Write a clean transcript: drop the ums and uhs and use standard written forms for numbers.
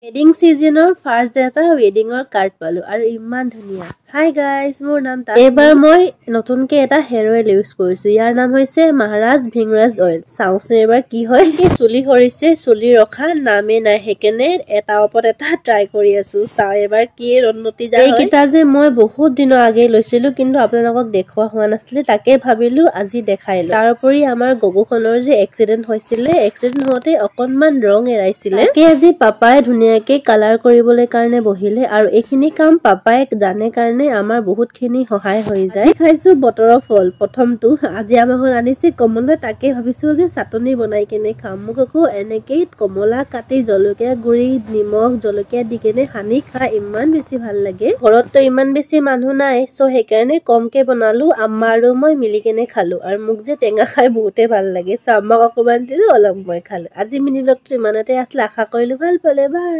ৱেডিং সিজনৰ ফাৰ্ষ্ট এটা ৱেডিঙৰ কাৰ্ড পালো আৰু ইমান ধুনীয়া। হাই গাইজ, মোৰ নাম তাজ। এইবাৰ মই নতুনকে এটা হেয়াৰ অইল ইউজ কৰিছো। ইয়াৰ নাম হৈছে মহাৰাজ ভিংৰাজ অইল। চাওঁচোন এইবাৰ কি হয়। চুলি সৰিছে, চুলি ৰখা নামে নাই, সেইকাৰণে এটা ওপৰত এটা ট্ৰাই কৰি আছো। চাওঁ এইবাৰ কি উন্নতি যায়। এইকেইটা যে মই বহুত দিনৰ আগে লৈছিলো, কিন্তু আপোনালোকক দেখুওৱা হোৱা নাছিলে, তাকে ভাবিলো আজি দেখাই লওঁ। তাৰোপৰি আমাৰ গগুখনৰ যে এক্সিডেন্ট হৈছিলে, এক্সিডেন্ট হওঁতে অকনমান ৰং এৰাইছিলে, তাকে আজি পাপাই ধুনীয়াকে কালাৰ কৰিবলৈ কাৰণে বহিলে আৰু এইখিনি কাম পাপাই জানে কাৰণে আমাৰ বহুত খিনি সহায় হৈ যায়। খাইছো বতৰৰ ফল প্ৰথমটো। আজি আমাৰ ঘৰত আনিছে কমলা, তাকে ভাবিছো যে চাটনি বনাই কেনে খাম। মোক আকৌ এনেকেই কমলা কাটি জলকীয়া গুড়ি, নিমখ, জলকীয়া দি কেনে সানি খাই ইমান বেছি ভাল লাগে। ঘৰততো ইমান বেছি মানুহ নাই, চ' সেইকাৰণে কমকে বনালো। আম্মা আৰু মই মিলি কেনে খালো আৰু মোক যে টেঙা খাই বহুতে ভাল লাগে, চ' আম্মাক অকমান দিলো, অলপ মই খালো। আজি মিনি ব্লগটো ইমানতে আছিলে, আশা কৰিলো ভাল পালে। বাই।